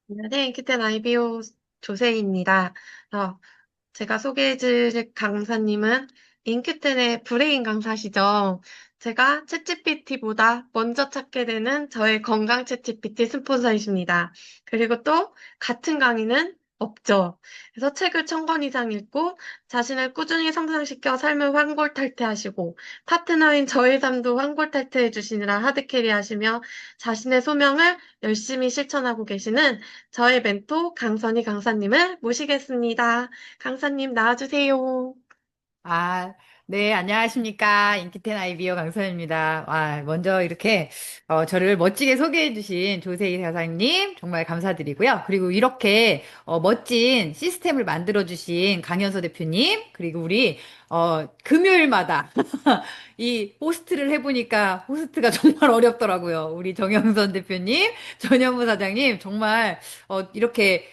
네, 인기템 IBO 조세희입니다. 제가 소개해드릴 강사님은 인큐텐의 브레인 강사시죠. 제가 챗GPT보다 먼저 찾게 되는 저의 건강 챗GPT 스폰서이십니다. 그리고 또 같은 강의는 없죠. 그래서 책을 1000권 이상 읽고 자신을 꾸준히 성장시켜 삶을 환골탈퇴하시고 파트너인 저의 삶도 환골탈퇴해 주시느라 하드캐리 하시며 자신의 소명을 열심히 실천하고 계시는 저의 멘토 강선희 강사님을 모시겠습니다. 강사님 나와주세요. 아, 네, 안녕하십니까. 인기텐 아이비어 강선입니다. 먼저 이렇게, 저를 멋지게 소개해주신 조세희 사장님, 정말 감사드리고요. 그리고 이렇게, 멋진 시스템을 만들어주신 강현서 대표님, 그리고 우리, 금요일마다 이 호스트를 해보니까 호스트가 정말 어렵더라고요. 우리 정영선 대표님, 전현무 사장님, 정말, 이렇게,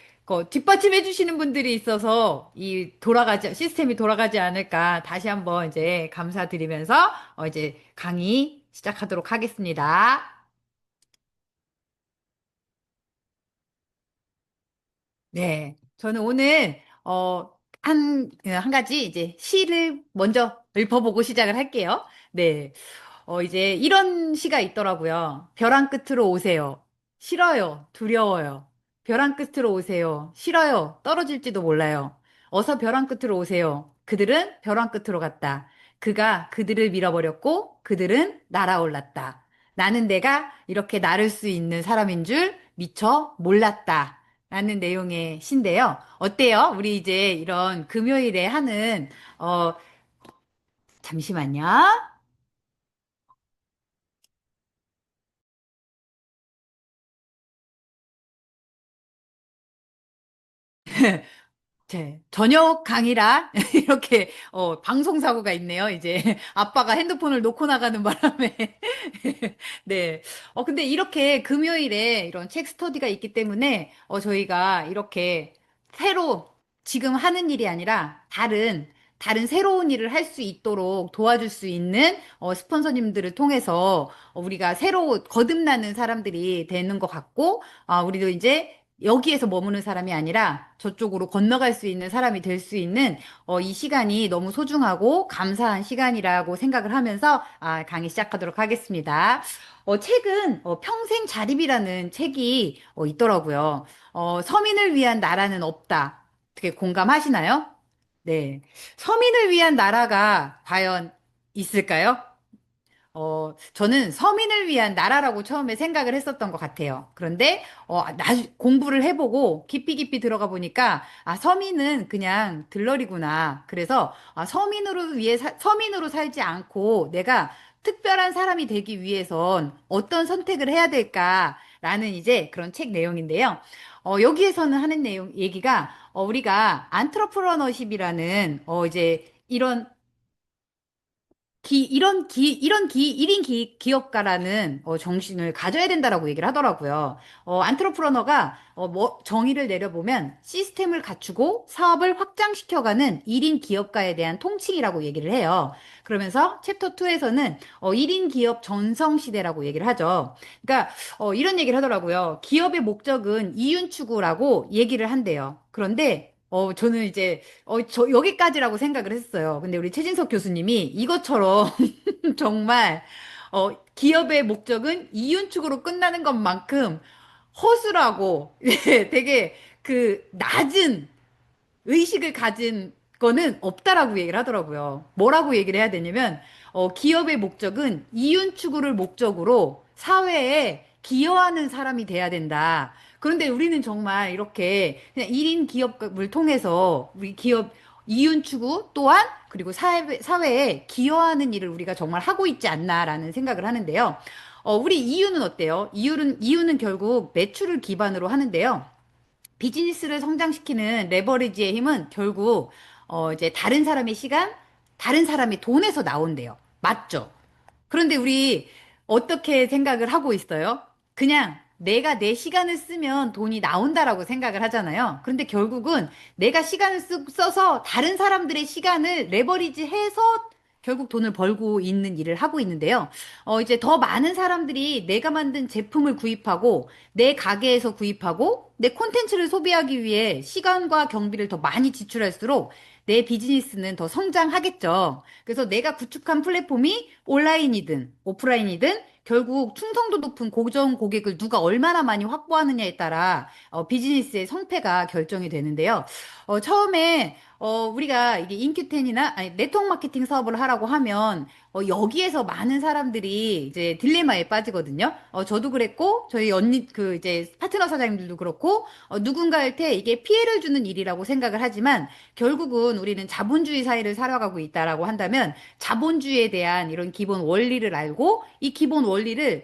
뒷받침해 주시는 분들이 있어서 시스템이 돌아가지 않을까 다시 한번 이제 감사드리면서 이제 강의 시작하도록 하겠습니다. 네. 저는 오늘, 한 가지 이제 시를 먼저 읊어보고 시작을 할게요. 네. 이제 이런 시가 있더라고요. 벼랑 끝으로 오세요. 싫어요. 두려워요. 벼랑 끝으로 오세요. 싫어요. 떨어질지도 몰라요. 어서 벼랑 끝으로 오세요. 그들은 벼랑 끝으로 갔다. 그가 그들을 밀어버렸고 그들은 날아올랐다. 나는 내가 이렇게 나를 수 있는 사람인 줄 미처 몰랐다. 라는 내용의 시인데요. 어때요? 우리 이제 이런 금요일에 하는, 어, 잠시만요. 저녁 강의라 이렇게 방송 사고가 있네요. 이제 아빠가 핸드폰을 놓고 나가는 바람에 네. 근데 이렇게 금요일에 이런 책 스터디가 있기 때문에 저희가 이렇게 새로 지금 하는 일이 아니라 다른 새로운 일을 할 수 있도록 도와줄 수 있는 스폰서님들을 통해서 우리가 새로 거듭나는 사람들이 되는 것 같고 우리도 이제 여기에서 머무는 사람이 아니라 저쪽으로 건너갈 수 있는 사람이 될 수 있는 이 시간이 너무 소중하고 감사한 시간이라고 생각을 하면서 강의 시작하도록 하겠습니다. 책은 평생 자립이라는 책이 있더라고요. 서민을 위한 나라는 없다. 어떻게 공감하시나요? 네. 서민을 위한 나라가 과연 있을까요? 저는 서민을 위한 나라라고 처음에 생각을 했었던 것 같아요. 그런데, 공부를 해보고 깊이 깊이 들어가 보니까, 서민은 그냥 들러리구나. 그래서, 서민으로 살지 않고 내가 특별한 사람이 되기 위해선 어떤 선택을 해야 될까라는 이제 그런 책 내용인데요. 여기에서는 하는 얘기가, 우리가 안트러프러너십이라는, 이제 이런 1인 기업가라는 정신을 가져야 된다라고 얘기를 하더라고요. 안트러프러너가 정의를 내려보면 시스템을 갖추고 사업을 확장시켜가는 1인 기업가에 대한 통칭이라고 얘기를 해요. 그러면서 챕터 2에서는 1인 기업 전성 시대라고 얘기를 하죠. 그러니까 이런 얘기를 하더라고요. 기업의 목적은 이윤 추구라고 얘기를 한대요. 그런데 저는 이제 여기까지라고 생각을 했어요. 근데 우리 최진석 교수님이 이것처럼 정말, 기업의 목적은 이윤축으로 끝나는 것만큼 허술하고, 예, 되게 그 낮은 의식을 가진 거는 없다라고 얘기를 하더라고요. 뭐라고 얘기를 해야 되냐면, 기업의 목적은 이윤 추구를 목적으로 사회에 기여하는 사람이 돼야 된다. 그런데 우리는 정말 이렇게 그냥 1인 기업을 통해서 우리 기업 이윤 추구 또한 그리고 사회에 기여하는 일을 우리가 정말 하고 있지 않나라는 생각을 하는데요. 우리 이유는 어때요? 이유는 결국 매출을 기반으로 하는데요. 비즈니스를 성장시키는 레버리지의 힘은 결국 이제 다른 사람의 시간, 다른 사람의 돈에서 나온대요. 맞죠? 그런데 우리 어떻게 생각을 하고 있어요? 그냥 내가 내 시간을 쓰면 돈이 나온다라고 생각을 하잖아요. 그런데 결국은 내가 써서 다른 사람들의 시간을 레버리지 해서 결국 돈을 벌고 있는 일을 하고 있는데요. 이제 더 많은 사람들이 내가 만든 제품을 구입하고 내 가게에서 구입하고 내 콘텐츠를 소비하기 위해 시간과 경비를 더 많이 지출할수록 내 비즈니스는 더 성장하겠죠. 그래서 내가 구축한 플랫폼이 온라인이든 오프라인이든 결국 충성도 높은 고정 고객을 누가 얼마나 많이 확보하느냐에 따라 비즈니스의 성패가 결정이 되는데요. 처음에 우리가 이게 인큐텐이나 아니, 네트워크 마케팅 사업을 하라고 하면 여기에서 많은 사람들이 이제 딜레마에 빠지거든요. 저도 그랬고 저희 언니 그 이제 파트너 사장님들도 그렇고 누군가한테 이게 피해를 주는 일이라고 생각을 하지만 결국은 우리는 자본주의 사회를 살아가고 있다라고 한다면 자본주의에 대한 이런 기본 원리를 알고 이 기본 원리를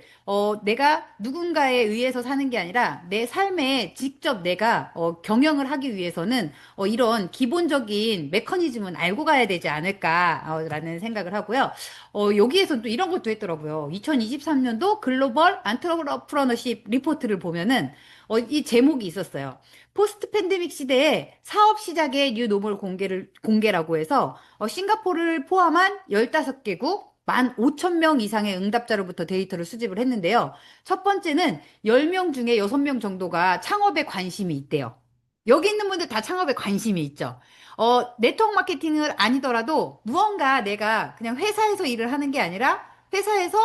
내가 누군가에 의해서 사는 게 아니라 내 삶에 직접 내가 경영을 하기 위해서는 이런 기본적인 메커니즘은 알고 가야 되지 않을까라는 생각을 하고요. 여기에서 또 이런 것도 했더라고요. 2023년도 글로벌 안트러프러너십 리포트를 보면은 이 제목이 있었어요. 포스트 팬데믹 시대에 사업 시작의 뉴 노멀 공개라고 해서 싱가포르를 포함한 15개국 15,000명 이상의 응답자로부터 데이터를 수집을 했는데요. 첫 번째는 10명 중에 6명 정도가 창업에 관심이 있대요. 여기 있는 분들 다 창업에 관심이 있죠. 네트워크 마케팅을 아니더라도 무언가 내가 그냥 회사에서 일을 하는 게 아니라 회사에서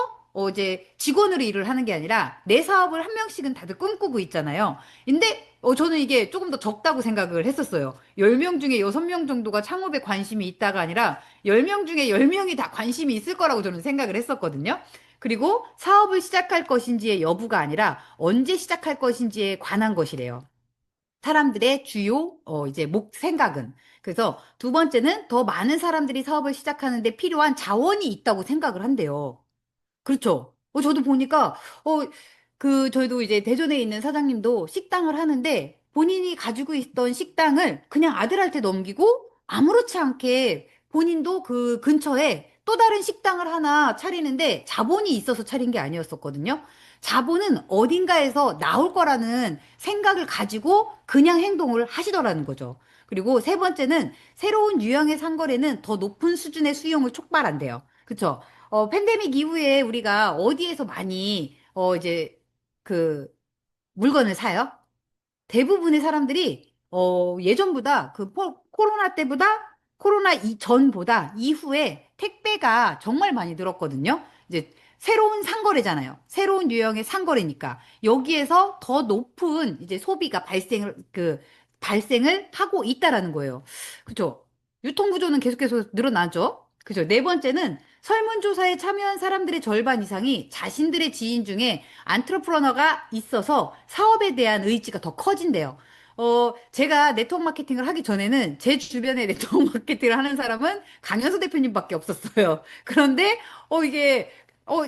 이제 직원으로 일을 하는 게 아니라 내 사업을 한 명씩은 다들 꿈꾸고 있잖아요. 근데 저는 이게 조금 더 적다고 생각을 했었어요. 10명 중에 6명 정도가 창업에 관심이 있다가 아니라 10명 중에 10명이 다 관심이 있을 거라고 저는 생각을 했었거든요. 그리고 사업을 시작할 것인지의 여부가 아니라 언제 시작할 것인지에 관한 것이래요. 사람들의 주요 이제 목 생각은 그래서 두 번째는 더 많은 사람들이 사업을 시작하는데 필요한 자원이 있다고 생각을 한대요. 그렇죠. 저도 보니까, 저희도 이제 대전에 있는 사장님도 식당을 하는데 본인이 가지고 있던 식당을 그냥 아들한테 넘기고 아무렇지 않게 본인도 그 근처에 또 다른 식당을 하나 차리는데 자본이 있어서 차린 게 아니었었거든요. 자본은 어딘가에서 나올 거라는 생각을 가지고 그냥 행동을 하시더라는 거죠. 그리고 세 번째는 새로운 유형의 상거래는 더 높은 수준의 수용을 촉발한대요. 그쵸? 팬데믹 이후에 우리가 어디에서 많이, 이제, 그, 물건을 사요? 대부분의 사람들이 예전보다 코로나 때보다 코로나 이전보다 이후에 택배가 정말 많이 늘었거든요. 이제 새로운 상거래잖아요. 새로운 유형의 상거래니까 여기에서 더 높은 이제 소비가 발생을 하고 있다라는 거예요. 그죠? 유통 구조는 계속해서 늘어나죠. 그죠? 네 번째는 설문조사에 참여한 사람들의 절반 이상이 자신들의 지인 중에 안트러프러너가 있어서 사업에 대한 의지가 더 커진대요. 제가 네트워크 마케팅을 하기 전에는 제 주변에 네트워크 마케팅을 하는 사람은 강현수 대표님밖에 없었어요. 그런데, 이게,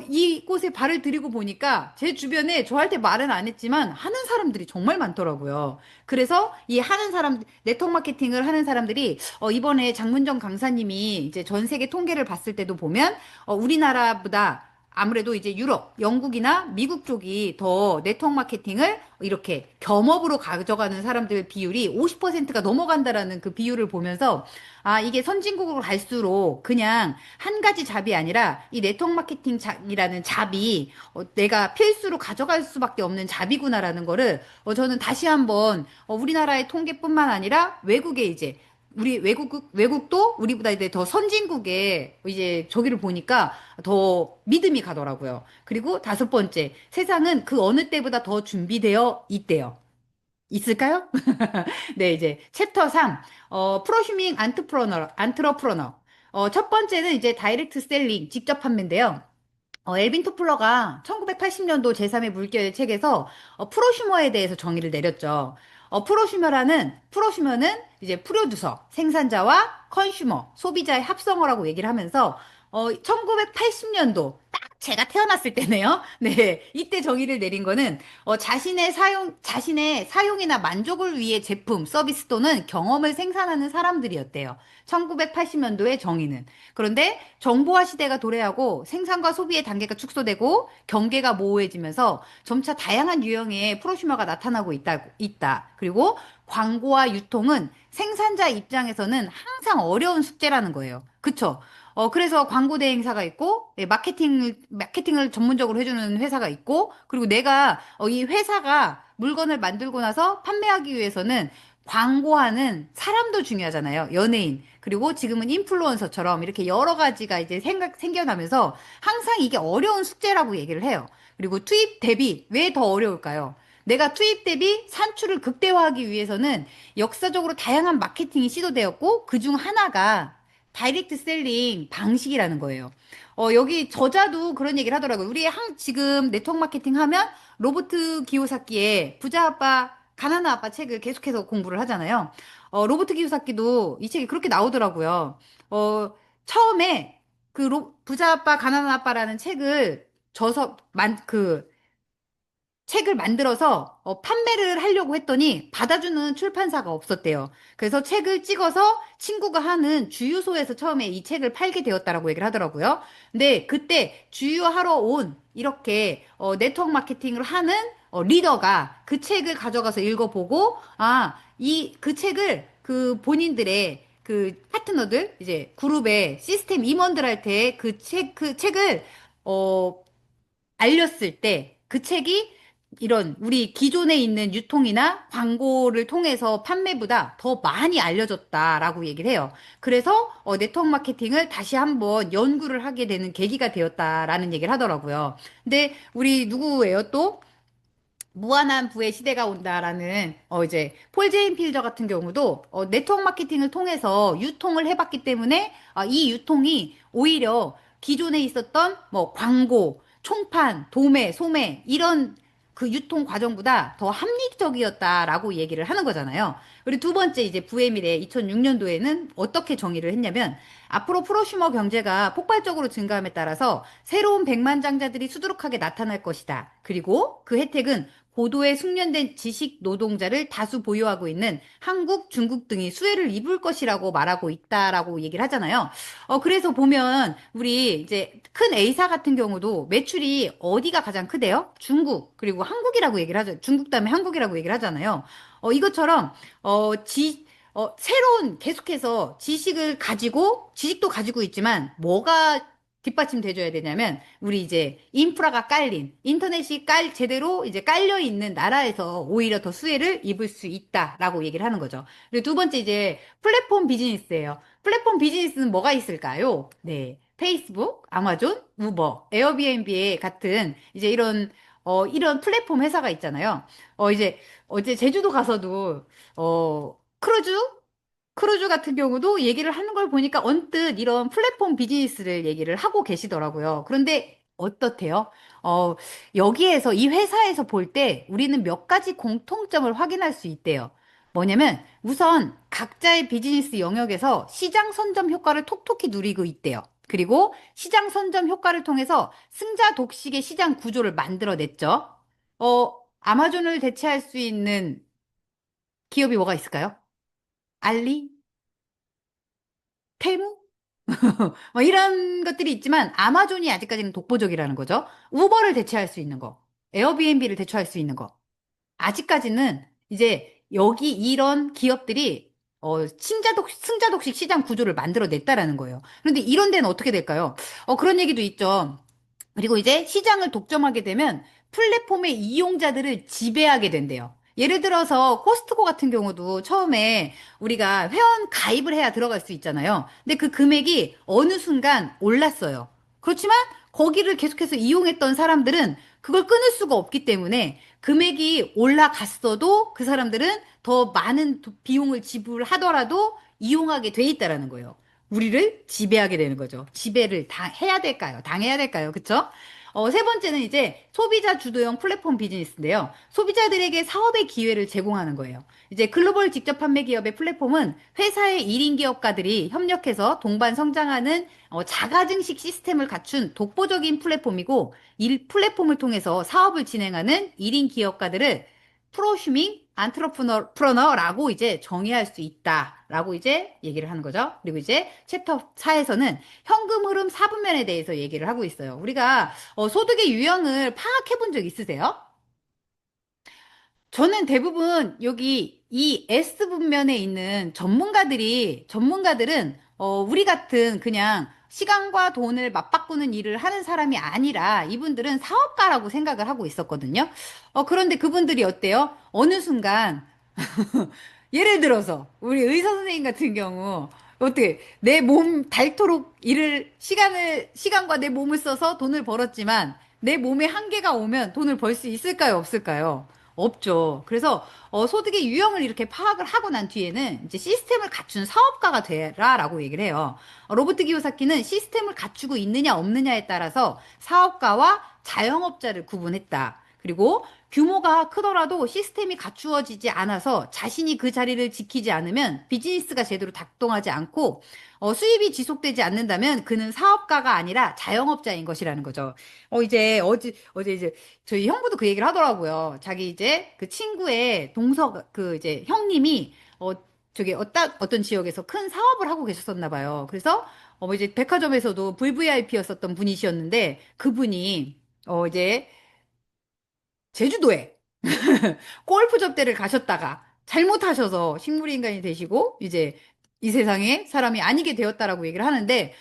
이곳에 발을 들이고 보니까 제 주변에 저한테 말은 안 했지만 하는 사람들이 정말 많더라고요. 그래서 이 하는 사람, 네트워크 마케팅을 하는 사람들이 이번에 장문정 강사님이 이제 전 세계 통계를 봤을 때도 보면 우리나라보다 아무래도 이제 유럽, 영국이나 미국 쪽이 더 네트워크 마케팅을 이렇게 겸업으로 가져가는 사람들 비율이 50%가 넘어간다라는 그 비율을 보면서 이게 선진국으로 갈수록 그냥 한 가지 잡이 아니라 이 네트워크 마케팅이라는 잡이 내가 필수로 가져갈 수밖에 없는 잡이구나라는 거를 저는 다시 한번 우리나라의 통계뿐만 아니라 외국의 이제 우리 외국도 우리보다 이제 더 선진국에 이제 저기를 보니까 더 믿음이 가더라고요. 그리고 다섯 번째, 세상은 그 어느 때보다 더 준비되어 있대요. 있을까요? 네, 이제 챕터 3, 프로슈밍 안트러프러너. 첫 번째는 이제 다이렉트 셀링, 직접 판매인데요. 엘빈 토플러가 1980년도 제3의 물결 책에서 프로슈머에 대해서 정의를 내렸죠. 프로슈머는 이제 프로듀서, 생산자와 컨슈머, 소비자의 합성어라고 얘기를 하면서 1980년도 딱 제가 태어났을 때네요. 네, 이때 정의를 내린 거는 자신의 사용이나 만족을 위해 제품, 서비스 또는 경험을 생산하는 사람들이었대요. 1980년도의 정의는. 그런데 정보화 시대가 도래하고 생산과 소비의 단계가 축소되고 경계가 모호해지면서 점차 다양한 유형의 프로슈머가 나타나고 있다. 그리고 광고와 유통은 생산자 입장에서는 항상 어려운 숙제라는 거예요. 그쵸? 그래서 광고 대행사가 있고, 예, 마케팅을 전문적으로 해주는 회사가 있고, 그리고 내가, 이 회사가 물건을 만들고 나서 판매하기 위해서는 광고하는 사람도 중요하잖아요. 연예인. 그리고 지금은 인플루언서처럼 이렇게 여러 가지가 이제 생겨나면서 항상 이게 어려운 숙제라고 얘기를 해요. 그리고 투입 대비 왜 더 어려울까요? 내가 투입 대비 산출을 극대화하기 위해서는 역사적으로 다양한 마케팅이 시도되었고, 그중 하나가 다이렉트 셀링 방식이라는 거예요. 여기 저자도 그런 얘기를 하더라고요. 지금 네트워크 마케팅 하면 로버트 기요사키의 부자 아빠, 가난한 아빠 책을 계속해서 공부를 하잖아요. 로버트 기요사키도 이 책이 그렇게 나오더라고요. 처음에 부자 아빠, 가난한 아빠라는 책을 저서, 책을 만들어서 판매를 하려고 했더니 받아주는 출판사가 없었대요. 그래서 책을 찍어서 친구가 하는 주유소에서 처음에 이 책을 팔게 되었다라고 얘기를 하더라고요. 근데 그때 주유하러 온 이렇게 네트워크 마케팅을 하는 리더가 그 책을 가져가서 읽어보고 그 책을 그 본인들의 그 파트너들 이제 그룹의 시스템 임원들한테 그 책을 어 알렸을 때 그 책이 이런 우리 기존에 있는 유통이나 광고를 통해서 판매보다 더 많이 알려졌다라고 얘기를 해요. 그래서 네트워크 마케팅을 다시 한번 연구를 하게 되는 계기가 되었다라는 얘기를 하더라고요. 근데 우리 누구예요 또? 무한한 부의 시대가 온다라는 이제 폴 제인 필저 같은 경우도 네트워크 마케팅을 통해서 유통을 해봤기 때문에 이 유통이 오히려 기존에 있었던 뭐 광고, 총판, 도매, 소매 이런 그 유통 과정보다 더 합리적이었다라고 얘기를 하는 거잖아요. 그리고 두 번째 이제 부의 미래 2006년도에는 어떻게 정의를 했냐면 앞으로 프로슈머 경제가 폭발적으로 증가함에 따라서 새로운 백만장자들이 수두룩하게 나타날 것이다. 그리고 그 혜택은 고도의 숙련된 지식 노동자를 다수 보유하고 있는 한국, 중국 등이 수혜를 입을 것이라고 말하고 있다라고 얘기를 하잖아요. 그래서 보면 우리 이제 큰 A사 같은 경우도 매출이 어디가 가장 크대요? 중국, 그리고 한국이라고 얘기를 하죠. 중국 다음에 한국이라고 얘기를 하잖아요. 이것처럼, 새로운 계속해서 지식도 가지고 있지만 뭐가 뒷받침돼줘야 되냐면 우리 이제 인프라가 제대로 이제 깔려 있는 나라에서 오히려 더 수혜를 입을 수 있다라고 얘기를 하는 거죠. 그리고 두 번째 이제 플랫폼 비즈니스예요. 플랫폼 비즈니스는 뭐가 있을까요? 네. 페이스북, 아마존, 우버, 에어비앤비 같은 이제 이런 플랫폼 회사가 있잖아요. 이제 어제 제주도 가서도 크루즈 같은 경우도 얘기를 하는 걸 보니까 언뜻 이런 플랫폼 비즈니스를 얘기를 하고 계시더라고요. 그런데 어떻대요? 어, 여기에서 이 회사에서 볼 때 우리는 몇 가지 공통점을 확인할 수 있대요. 뭐냐면 우선 각자의 비즈니스 영역에서 시장 선점 효과를 톡톡히 누리고 있대요. 그리고 시장 선점 효과를 통해서 승자 독식의 시장 구조를 만들어냈죠. 아마존을 대체할 수 있는 기업이 뭐가 있을까요? 알리? 테무? 뭐 이런 것들이 있지만 아마존이 아직까지는 독보적이라는 거죠. 우버를 대체할 수 있는 거, 에어비앤비를 대체할 수 있는 거. 아직까지는 이제 여기 이런 기업들이 승자독식 시장 구조를 만들어냈다라는 거예요. 그런데 이런 데는 어떻게 될까요? 그런 얘기도 있죠. 그리고 이제 시장을 독점하게 되면 플랫폼의 이용자들을 지배하게 된대요. 예를 들어서 코스트코 같은 경우도 처음에 우리가 회원 가입을 해야 들어갈 수 있잖아요. 근데 그 금액이 어느 순간 올랐어요. 그렇지만 거기를 계속해서 이용했던 사람들은 그걸 끊을 수가 없기 때문에 금액이 올라갔어도 그 사람들은 더 많은 비용을 지불하더라도 이용하게 돼 있다라는 거예요. 우리를 지배하게 되는 거죠. 지배를 해야 될까요? 당해야 될까요? 그쵸? 세 번째는 이제 소비자 주도형 플랫폼 비즈니스인데요. 소비자들에게 사업의 기회를 제공하는 거예요. 이제 글로벌 직접 판매 기업의 플랫폼은 회사의 1인 기업가들이 협력해서 동반 성장하는 자가증식 시스템을 갖춘 독보적인 플랫폼이고, 이 플랫폼을 통해서 사업을 진행하는 1인 기업가들을 프로슈밍 안트러프너라고 이제 정의할 수 있다라고 이제 얘기를 하는 거죠. 그리고 이제 챕터 4에서는 현금 흐름 4분면에 대해서 얘기를 하고 있어요. 우리가 소득의 유형을 파악해 본 적 있으세요? 저는 대부분 여기 이 S 분면에 있는 전문가들은 우리 같은 그냥 시간과 돈을 맞바꾸는 일을 하는 사람이 아니라 이분들은 사업가라고 생각을 하고 있었거든요. 그런데 그분들이 어때요? 어느 순간 예를 들어서 우리 의사 선생님 같은 경우 어떻게 내 몸 닳도록 시간과 내 몸을 써서 돈을 벌었지만 내 몸에 한계가 오면 돈을 벌 수 있을까요? 없을까요? 없죠. 그래서 소득의 유형을 이렇게 파악을 하고 난 뒤에는 이제 시스템을 갖춘 사업가가 되라라고 얘기를 해요. 로버트 기요사키는 시스템을 갖추고 있느냐 없느냐에 따라서 사업가와 자영업자를 구분했다. 그리고 규모가 크더라도 시스템이 갖추어지지 않아서 자신이 그 자리를 지키지 않으면 비즈니스가 제대로 작동하지 않고 수입이 지속되지 않는다면 그는 사업가가 아니라 자영업자인 것이라는 거죠. 어제 이제 저희 형부도 그 얘기를 하더라고요. 자기 이제 그 친구의 그 이제 형님이 어떤 지역에서 큰 사업을 하고 계셨었나 봐요. 그래서 이제 백화점에서도 VVIP였었던 분이셨는데 그분이 이제 제주도에 골프 접대를 가셨다가 잘못하셔서 식물인간이 되시고 이제 이 세상에 사람이 아니게 되었다라고 얘기를 하는데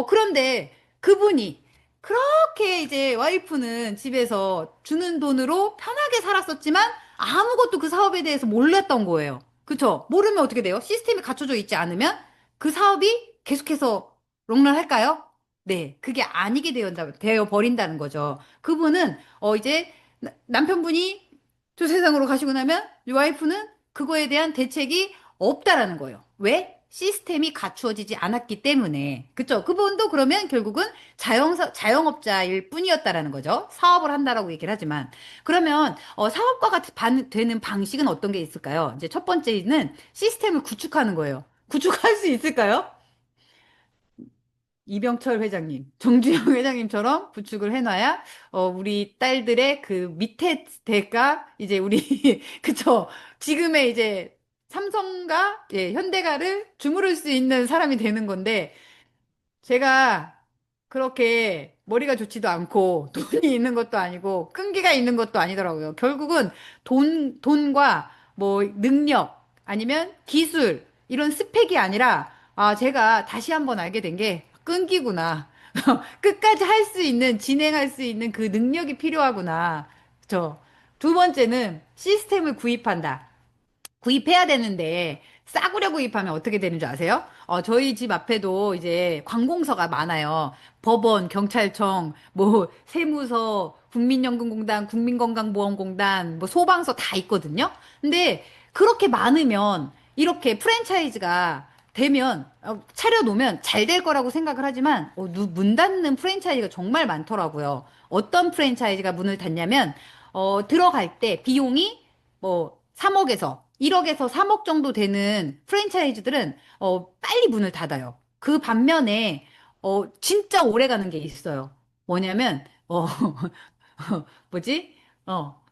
그런데 그분이 그렇게 이제 와이프는 집에서 주는 돈으로 편하게 살았었지만 아무것도 그 사업에 대해서 몰랐던 거예요. 그쵸? 모르면 어떻게 돼요? 시스템이 갖춰져 있지 않으면 그 사업이 계속해서 롱런할까요? 네, 그게 아니게 되어 버린다는 거죠. 그분은 이제 남편분이 저 세상으로 가시고 나면 이 와이프는 그거에 대한 대책이 없다라는 거예요. 왜? 시스템이 갖추어지지 않았기 때문에. 그쵸? 그분도 그러면 결국은 자영업자일 뿐이었다라는 거죠. 사업을 한다라고 얘기를 하지만. 그러면, 사업가가 되는 방식은 어떤 게 있을까요? 이제 첫 번째는 시스템을 구축하는 거예요. 구축할 수 있을까요? 이병철 회장님, 정주영 회장님처럼 구축을 해놔야, 우리 딸들의 그 밑에 대가, 이제 우리, 그쵸. 지금의 이제 삼성과, 예, 현대가를 주무를 수 있는 사람이 되는 건데, 제가 그렇게 머리가 좋지도 않고 돈이 있는 것도 아니고 끈기가 있는 것도 아니더라고요. 결국은 돈과 뭐 능력 아니면 기술 이런 스펙이 아니라 제가 다시 한번 알게 된 게 끈기구나. 끝까지 할 수 있는, 진행할 수 있는 그 능력이 필요하구나. 두 번째는 시스템을 구입해야 되는데 싸구려 구입하면 어떻게 되는 줄 아세요? 저희 집 앞에도 이제 관공서가 많아요. 법원, 경찰청, 뭐 세무서, 국민연금공단, 국민건강보험공단, 뭐 소방서 다 있거든요. 근데 그렇게 많으면 이렇게 프랜차이즈가 되면 차려놓으면 잘 될 거라고 생각을 하지만 문 닫는 프랜차이즈가 정말 많더라고요. 어떤 프랜차이즈가 문을 닫냐면 들어갈 때 비용이 뭐 3억에서 1억에서 3억 정도 되는 프랜차이즈들은 빨리 문을 닫아요. 그 반면에 진짜 오래 가는 게 있어요. 뭐냐면 뭐지? 어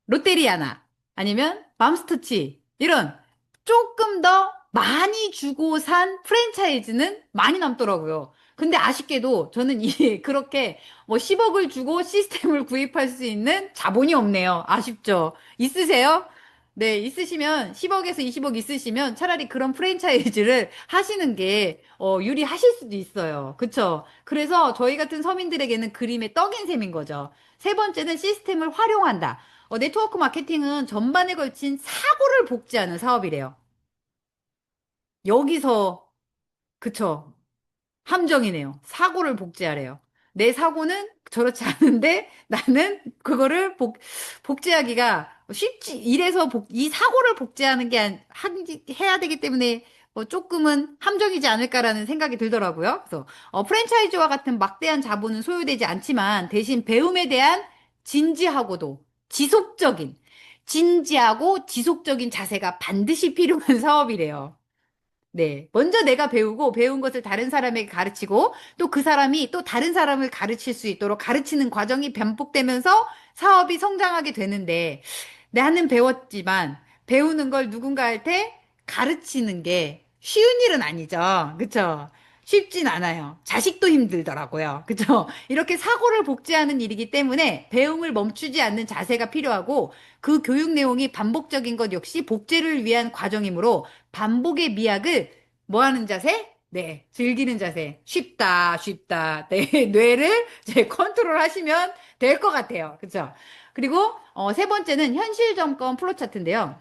롯데리아나 아니면 맘스터치 이런 조금 더 많이 주고 산 프랜차이즈는 많이 남더라고요. 근데 아쉽게도 저는 그렇게 뭐 10억을 주고 시스템을 구입할 수 있는 자본이 없네요. 아쉽죠? 있으세요? 네, 있으시면 10억에서 20억 있으시면 차라리 그런 프랜차이즈를 하시는 게 유리하실 수도 있어요. 그쵸? 그래서 저희 같은 서민들에게는 그림의 떡인 셈인 거죠. 세 번째는 시스템을 활용한다. 네트워크 마케팅은 전반에 걸친 사고를 복제하는 사업이래요. 여기서, 그쵸. 함정이네요. 사고를 복제하래요. 내 사고는 저렇지 않은데 나는 그거를 복제하기가 이 사고를 복제하는 해야 되기 때문에 조금은 함정이지 않을까라는 생각이 들더라고요. 그래서 프랜차이즈와 같은 막대한 자본은 소요되지 않지만 대신 배움에 대한 진지하고도 지속적인, 진지하고 지속적인 자세가 반드시 필요한 사업이래요. 네. 먼저 내가 배우고 배운 것을 다른 사람에게 가르치고 또 그 사람이 또 다른 사람을 가르칠 수 있도록 가르치는 과정이 반복되면서 사업이 성장하게 되는데 나는 배웠지만 배우는 걸 누군가한테 가르치는 게 쉬운 일은 아니죠. 그쵸? 쉽진 않아요. 자식도 힘들더라고요. 그쵸? 이렇게 사고를 복제하는 일이기 때문에 배움을 멈추지 않는 자세가 필요하고 그 교육 내용이 반복적인 것 역시 복제를 위한 과정이므로 반복의 미학을 뭐 하는 자세? 네, 즐기는 자세. 쉽다, 쉽다. 네, 뇌를 이제 컨트롤 하시면 될 것 같아요. 그쵸? 그리고, 세 번째는 현실 점검 플로 차트인데요.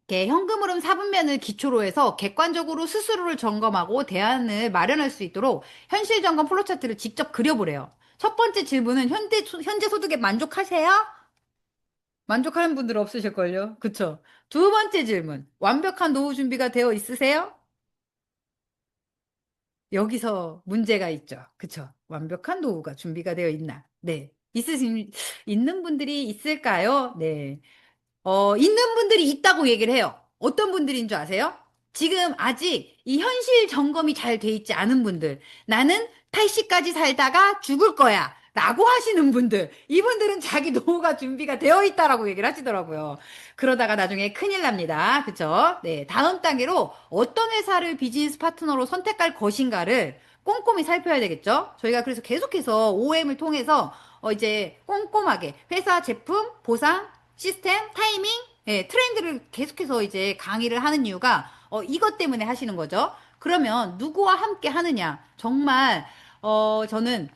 이렇게 현금 흐름 4분면을 기초로 해서 객관적으로 스스로를 점검하고 대안을 마련할 수 있도록 현실 점검 플로 차트를 직접 그려보래요. 첫 번째 질문은 현재 소득에 만족하세요? 만족하는 분들 없으실걸요? 그쵸? 두 번째 질문. 완벽한 노후 준비가 되어 있으세요? 여기서 문제가 있죠. 그쵸? 완벽한 노후가 준비가 되어 있나? 네. 있는 분들이 있을까요? 네. 있는 분들이 있다고 얘기를 해요. 어떤 분들인 줄 아세요? 지금 아직 이 현실 점검이 잘 돼 있지 않은 분들. 나는 80까지 살다가 죽을 거야. 라고 하시는 분들. 이분들은 자기 노후가 준비가 되어 있다라고 얘기를 하시더라고요. 그러다가 나중에 큰일 납니다. 그쵸? 네. 다음 단계로 어떤 회사를 비즈니스 파트너로 선택할 것인가를 꼼꼼히 살펴야 되겠죠? 저희가 그래서 계속해서 OM을 통해서 이제 꼼꼼하게 회사 제품, 보상, 시스템, 타이밍, 예, 트렌드를 계속해서 이제 강의를 하는 이유가 이것 때문에 하시는 거죠. 그러면 누구와 함께 하느냐? 정말 저는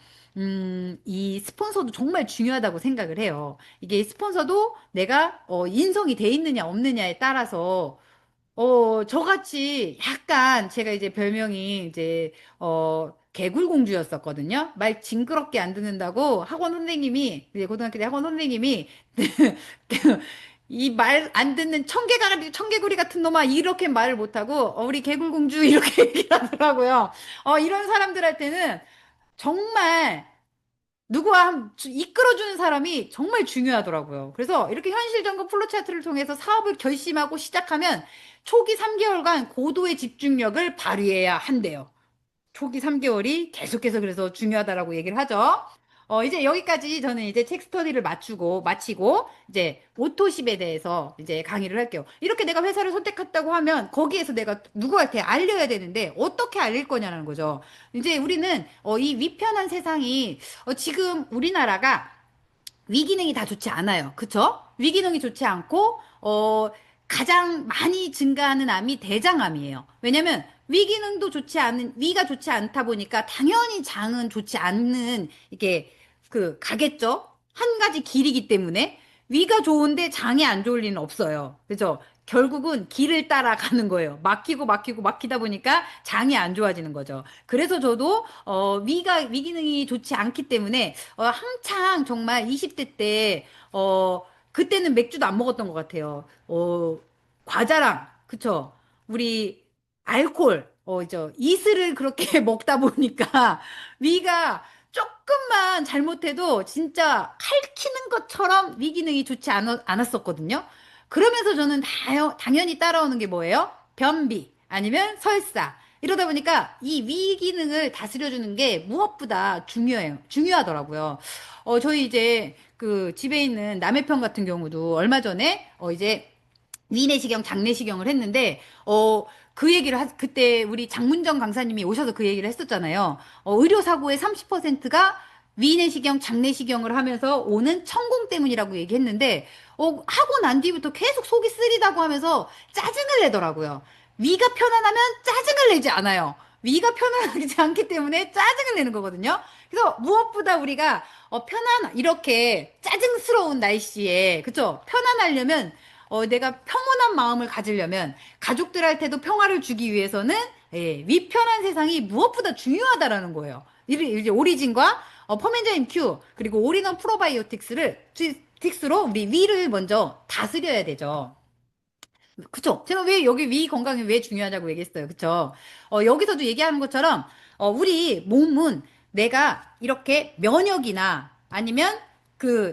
이 스폰서도 정말 중요하다고 생각을 해요. 이게 스폰서도 내가 인성이 돼 있느냐 없느냐에 따라서 저같이 약간 제가 이제 별명이 이제 개굴공주였었거든요. 말 징그럽게 안 듣는다고 학원 선생님이 이제 고등학교 때 학원 선생님이 이 말 안 듣는 청개구리 같은 놈아 이렇게 말을 못하고 우리 개굴공주 이렇게 얘기를 하더라고요. 이런 사람들한테는 정말 이끌어주는 사람이 정말 중요하더라고요. 그래서 이렇게 현실 점검 플로 차트를 통해서 사업을 결심하고 시작하면 초기 3개월간 고도의 집중력을 발휘해야 한대요. 초기 3개월이 계속해서 그래서 중요하다라고 얘기를 하죠. 이제 여기까지 저는 이제 책 스터디를 마치고, 이제 오토십에 대해서 이제 강의를 할게요. 이렇게 내가 회사를 선택했다고 하면 거기에서 내가 누구한테 알려야 되는데 어떻게 알릴 거냐는 거죠. 이제 우리는 이 위편한 세상이 지금 우리나라가 위기능이 다 좋지 않아요. 그쵸? 위기능이 좋지 않고, 가장 많이 증가하는 암이 대장암이에요. 왜냐면 위가 좋지 않다 보니까 당연히 장은 좋지 않는, 이게, 가겠죠? 한 가지 길이기 때문에 위가 좋은데 장이 안 좋을 리는 없어요. 그죠? 결국은 길을 따라가는 거예요. 막히다 보니까 장이 안 좋아지는 거죠. 그래서 저도 위기능이 좋지 않기 때문에 한창 정말 20대 때 그때는 맥주도 안 먹었던 것 같아요. 과자랑 그쵸? 우리 알코올 이슬을 그렇게 먹다 보니까 위가 조금만 잘못해도 진짜 칼키는 것처럼 위기능이 좋지 않았었거든요. 그러면서 저는 당연히 따라오는 게 뭐예요? 변비 아니면 설사. 이러다 보니까 이 위기능을 다스려주는 게 무엇보다 중요하더라고요. 저희 이제 그 집에 있는 남의 편 같은 경우도 얼마 전에 이제 위내시경, 장내시경을 했는데, 그때 우리 장문정 강사님이 오셔서 그 얘기를 했었잖아요. 의료사고의 30%가 위내시경, 장내시경을 하면서 오는 천공 때문이라고 얘기했는데, 하고 난 뒤부터 계속 속이 쓰리다고 하면서 짜증을 내더라고요. 위가 편안하면 짜증을 내지 않아요. 위가 편안하지 않기 때문에 짜증을 내는 거거든요. 그래서 무엇보다 우리가 이렇게 짜증스러운 날씨에, 그쵸? 편안하려면 내가 평온한 마음을 가지려면 가족들한테도 평화를 주기 위해서는 위편한 세상이 무엇보다 중요하다라는 거예요. 이제 오리진과 퍼멘자임 Q 그리고 올인원 프로바이오틱스로 우리 위를 먼저 다스려야 되죠. 그쵸? 제가 왜 여기 위 건강이 왜 중요하다고 얘기했어요. 그쵸? 여기서도 얘기하는 것처럼, 우리 몸은 내가 이렇게 면역이나 아니면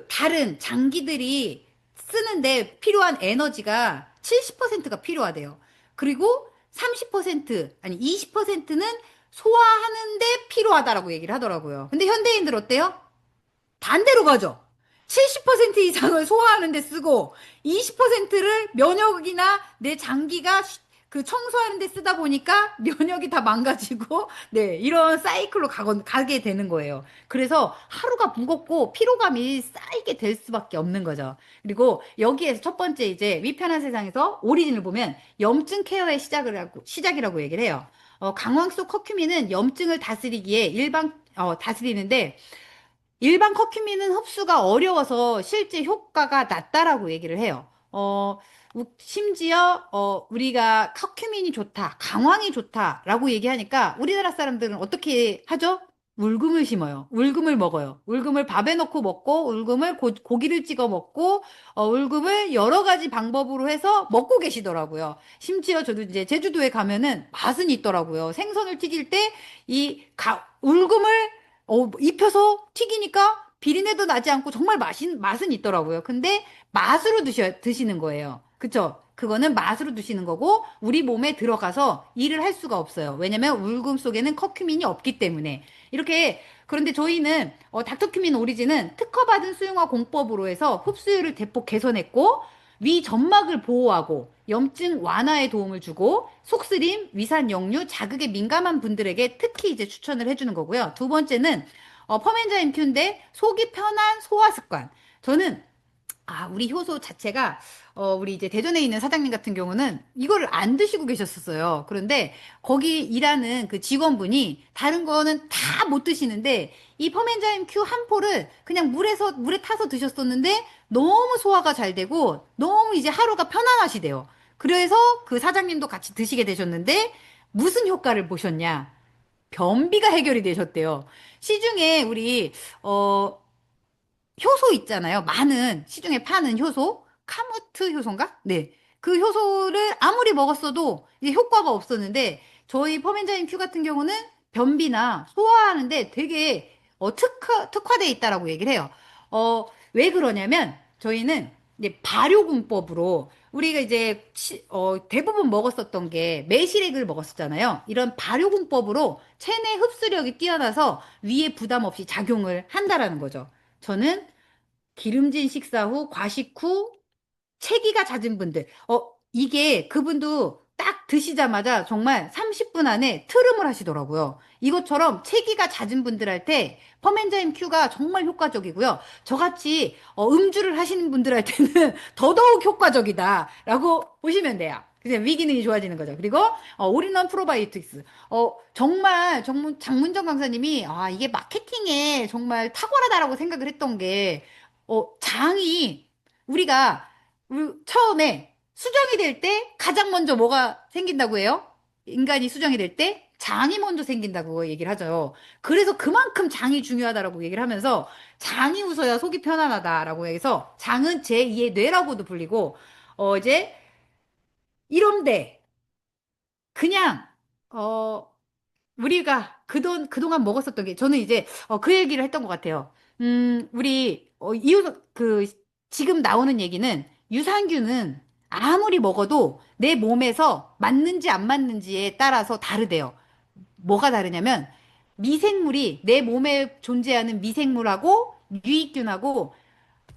다른 장기들이 쓰는데 필요한 에너지가 70%가 필요하대요. 그리고 30%, 아니 20%는 소화하는데 필요하다라고 얘기를 하더라고요. 근데 현대인들 어때요? 반대로 가죠. 70% 이상을 소화하는 데 쓰고 20%를 면역이나 내 장기가 청소하는 데 쓰다 보니까 면역이 다 망가지고 네, 이런 사이클로 가게 되는 거예요. 그래서 하루가 무겁고 피로감이 쌓이게 될 수밖에 없는 거죠. 그리고 여기에서 첫 번째 이제 위편한 세상에서 오리진을 보면 염증 케어의 시작이라고 얘기를 해요. 강황소 커큐민은 염증을 다스리기에 다스리는데 일반 커큐민은 흡수가 어려워서 실제 효과가 낮다라고 얘기를 해요. 심지어, 우리가 커큐민이 좋다, 강황이 좋다라고 얘기하니까 우리나라 사람들은 어떻게 하죠? 울금을 심어요. 울금을 먹어요. 울금을 밥에 넣고 먹고, 울금을 고기를 찍어 먹고, 울금을 여러 가지 방법으로 해서 먹고 계시더라고요. 심지어 저도 이제 제주도에 가면은 맛은 있더라고요. 생선을 튀길 때 울금을 입혀서 튀기니까 비린내도 나지 않고 정말 맛은 있더라고요. 근데 맛으로 드시는 거예요. 그쵸? 그거는 맛으로 드시는 거고, 우리 몸에 들어가서 일을 할 수가 없어요. 왜냐면 울금 속에는 커큐민이 없기 때문에. 이렇게, 그런데 저희는, 닥터큐민 오리진은 특허받은 수용화 공법으로 해서 흡수율을 대폭 개선했고, 위 점막을 보호하고, 염증 완화에 도움을 주고, 속쓰림, 위산 역류, 자극에 민감한 분들에게 특히 이제 추천을 해주는 거고요. 두 번째는 퍼멘자임 큐인데 속이 편한 소화 습관. 저는 우리 효소 자체가, 우리 이제 대전에 있는 사장님 같은 경우는 이거를 안 드시고 계셨었어요. 그런데 거기 일하는 그 직원분이 다른 거는 다 못 드시는데 이 퍼멘자임 큐 한 포를 그냥 물에 타서 드셨었는데 너무 소화가 잘 되고 너무 이제 하루가 편안하시대요. 그래서 그 사장님도 같이 드시게 되셨는데 무슨 효과를 보셨냐? 변비가 해결이 되셨대요. 시중에 우리 어 효소 있잖아요. 많은 시중에 파는 효소, 카무트 효소인가? 네. 그 효소를 아무리 먹었어도 이제 효과가 없었는데 저희 퍼멘자인 큐 같은 경우는 변비나 소화하는데 되게 특화돼 있다라고 얘기를 해요. 왜 그러냐면 저희는 이제 발효군법으로 우리가 이제 대부분 먹었었던 게 매실액을 먹었었잖아요. 이런 발효군법으로 체내 흡수력이 뛰어나서 위에 부담 없이 작용을 한다라는 거죠. 저는 기름진 식사 후, 과식 후, 체기가 잦은 분들. 이게 그분도 딱 드시자마자 정말 30분 안에 트름을 하시더라고요. 이것처럼 체기가 잦은 분들한테 퍼멘자임 Q가 정말 효과적이고요. 저같이 음주를 하시는 분들한테는 더더욱 효과적이다라고 보시면 돼요. 그냥 위기능이 좋아지는 거죠. 그리고 올인원 프로바이오틱스. 정말 장문정 강사님이 이게 마케팅에 정말 탁월하다라고 생각을 했던 게 장이 우리가 처음에 수정이 될 때 가장 먼저 뭐가 생긴다고 해요? 인간이 수정이 될 때 장이 먼저 생긴다고 얘기를 하죠. 그래서 그만큼 장이 중요하다라고 얘기를 하면서 장이 웃어야 속이 편안하다라고 해서 장은 제2의 뇌라고도 불리고 이제 이런데 그냥 어 우리가 그동안 먹었었던 게, 저는 이제, 그 얘기를 했던 것 같아요. 지금 나오는 얘기는, 유산균은 아무리 먹어도 내 몸에서 맞는지 안 맞는지에 따라서 다르대요. 뭐가 다르냐면, 내 몸에 존재하는 미생물하고, 유익균하고,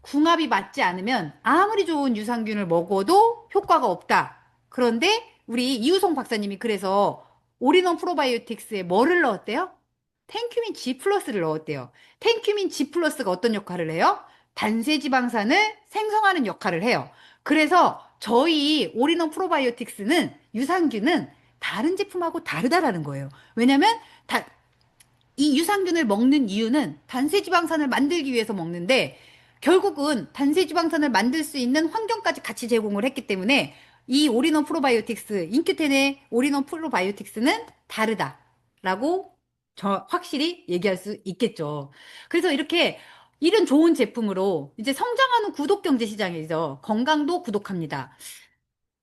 궁합이 맞지 않으면 아무리 좋은 유산균을 먹어도 효과가 없다. 그런데 우리 이우성 박사님이 그래서 올인원 프로바이오틱스에 뭐를 넣었대요? 텐큐민 G 플러스를 넣었대요. 텐큐민 G 플러스가 어떤 역할을 해요? 단세지방산을 생성하는 역할을 해요. 그래서 저희 올인원 프로바이오틱스는 유산균은 다른 제품하고 다르다라는 거예요. 왜냐면 이 유산균을 먹는 이유는 단세지방산을 만들기 위해서 먹는데 결국은 단세지방산을 만들 수 있는 환경까지 같이 제공을 했기 때문에 이 올인원 프로바이오틱스, 인큐텐의 올인원 프로바이오틱스는 다르다라고 확실히 얘기할 수 있겠죠. 그래서 이렇게 이런 좋은 제품으로 이제 성장하는 구독 경제 시장이죠. 건강도 구독합니다.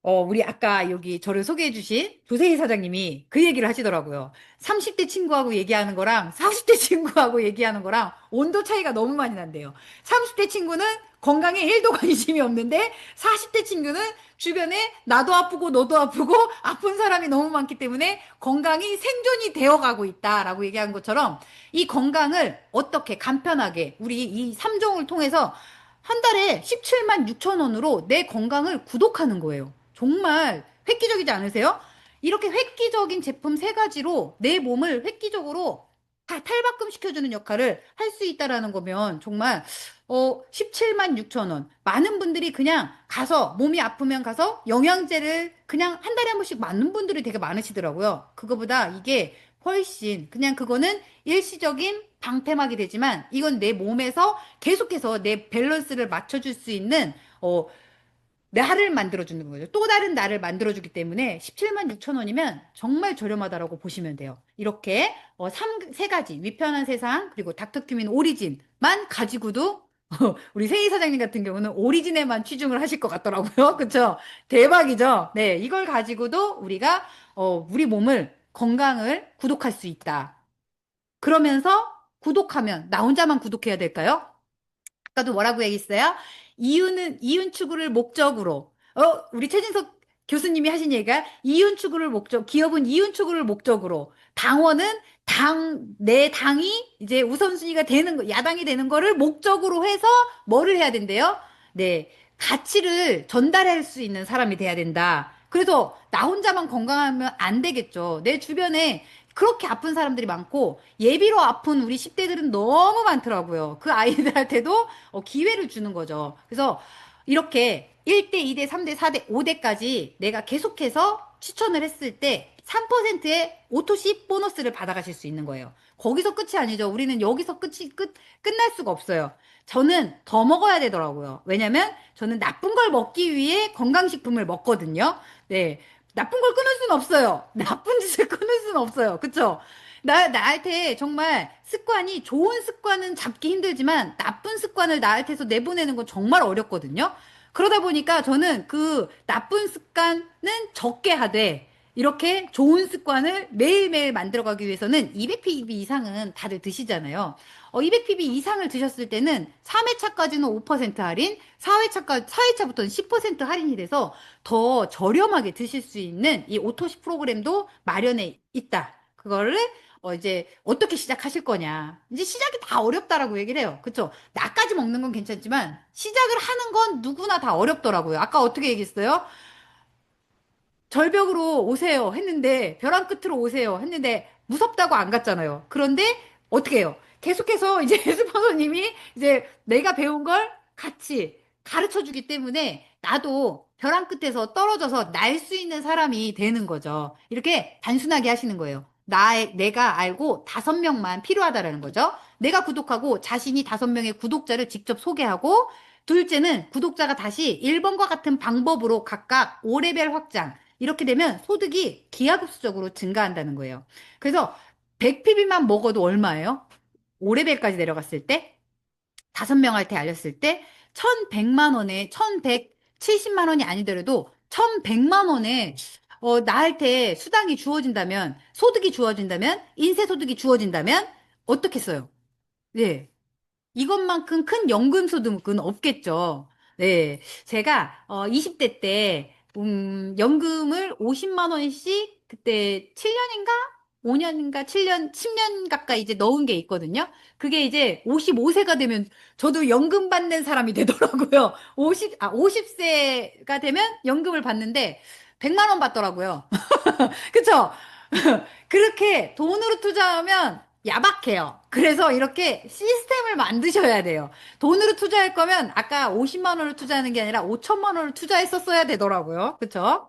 우리 아까 여기 저를 소개해 주신 조세희 사장님이 그 얘기를 하시더라고요. 30대 친구하고 얘기하는 거랑 40대 친구하고 얘기하는 거랑 온도 차이가 너무 많이 난대요. 30대 친구는 건강에 1도 관심이 없는데 40대 친구는 주변에 나도 아프고 너도 아프고 아픈 사람이 너무 많기 때문에 건강이 생존이 되어 가고 있다라고 얘기한 것처럼 이 건강을 어떻게 간편하게 우리 이 3종을 통해서 한 달에 17만 6천 원으로 내 건강을 구독하는 거예요. 정말 획기적이지 않으세요? 이렇게 획기적인 제품 세 가지로 내 몸을 획기적으로 탈바꿈 시켜주는 역할을 할 수 있다라는 거면 정말 17만 6천 원. 많은 분들이 그냥 가서 몸이 아프면 가서 영양제를 그냥 한 달에 한 번씩 맞는 분들이 되게 많으시더라고요. 그거보다 이게 훨씬 그냥 그거는 일시적인 방패막이 되지만 이건 내 몸에서 계속해서 내 밸런스를 맞춰줄 수 있는 나를 만들어주는 거죠. 또 다른 나를 만들어주기 때문에 17만 6천 원이면 정말 저렴하다라고 보시면 돼요. 이렇게 세 가지 위편한 세상 그리고 닥터큐민 오리진만 가지고도 우리 세희 사장님 같은 경우는 오리진에만 치중을 하실 것 같더라고요. 그쵸? 대박이죠? 네, 이걸 가지고도 우리가 우리 몸을 건강을 구독할 수 있다. 그러면서 구독하면 나 혼자만 구독해야 될까요? 아까도 뭐라고 얘기했어요? 이윤 추구를 목적으로. 우리 최진석 교수님이 하신 얘기가 이윤 추구를 기업은 이윤 추구를 목적으로. 당원은 내 당이 이제 우선순위가 되는 야당이 되는 거를 목적으로 해서 뭐를 해야 된대요? 네. 가치를 전달할 수 있는 사람이 돼야 된다. 그래서 나 혼자만 건강하면 안 되겠죠. 내 주변에 그렇게 아픈 사람들이 많고 예비로 아픈 우리 10대들은 너무 많더라고요. 그 아이들한테도 기회를 주는 거죠. 그래서 이렇게 1대, 2대, 3대, 4대, 5대까지 내가 계속해서 추천을 했을 때 3%의 오토십 보너스를 받아가실 수 있는 거예요. 거기서 끝이 아니죠. 우리는 여기서 끝날 수가 없어요. 저는 더 먹어야 되더라고요. 왜냐면 저는 나쁜 걸 먹기 위해 건강식품을 먹거든요. 네. 나쁜 걸 끊을 수는 없어요. 나쁜 짓을 끊을 수는 없어요. 그쵸? 나한테 정말 습관이 좋은 습관은 잡기 힘들지만 나쁜 습관을 나한테서 내보내는 건 정말 어렵거든요. 그러다 보니까 저는 그 나쁜 습관은 적게 하되 이렇게 좋은 습관을 매일매일 만들어가기 위해서는 200pb 이상은 다들 드시잖아요. 200pb 이상을 드셨을 때는 3회차까지는 5% 할인, 4회차부터는 10% 할인이 돼서 더 저렴하게 드실 수 있는 이 오토시 프로그램도 마련해 있다. 그거를 이제 어떻게 시작하실 거냐. 이제 시작이 다 어렵다라고 얘기를 해요. 그쵸? 나까지 먹는 건 괜찮지만 시작을 하는 건 누구나 다 어렵더라고요. 아까 어떻게 얘기했어요? 절벽으로 오세요 했는데 벼랑 끝으로 오세요 했는데 무섭다고 안 갔잖아요. 그런데 어떻게 해요? 계속해서 이제 스폰서님이 이제 내가 배운 걸 같이 가르쳐 주기 때문에 나도 벼랑 끝에서 떨어져서 날 수 있는 사람이 되는 거죠. 이렇게 단순하게 하시는 거예요. 내가 알고 5명만 필요하다라는 거죠. 내가 구독하고 자신이 5명의 구독자를 직접 소개하고 둘째는 구독자가 다시 1번과 같은 방법으로 각각 5레벨 확장 이렇게 되면 소득이 기하급수적으로 증가한다는 거예요. 그래서 100pb만 먹어도 얼마예요? 5레벨까지 내려갔을 때, 5명한테 알렸을 때, 1100만 원에, 1170만 원이 아니더라도, 1100만 원에, 나한테 수당이 주어진다면, 소득이 주어진다면, 인세소득이 주어진다면, 어떻겠어요? 네. 이것만큼 큰 연금 소득은 없겠죠. 네. 제가 20대 때 연금을 50만 원씩 그때 7년인가 5년인가 7년 10년 가까이 이제 넣은 게 있거든요. 그게 이제 55세가 되면 저도 연금 받는 사람이 되더라고요. 50세가 되면 연금을 받는데 100만 원 받더라고요. 그쵸? 그렇게 돈으로 투자하면 야박해요. 그래서 이렇게 시스템을 만드셔야 돼요. 돈으로 투자할 거면 아까 50만 원을 투자하는 게 아니라 5천만 원을 투자했었어야 되더라고요. 그쵸?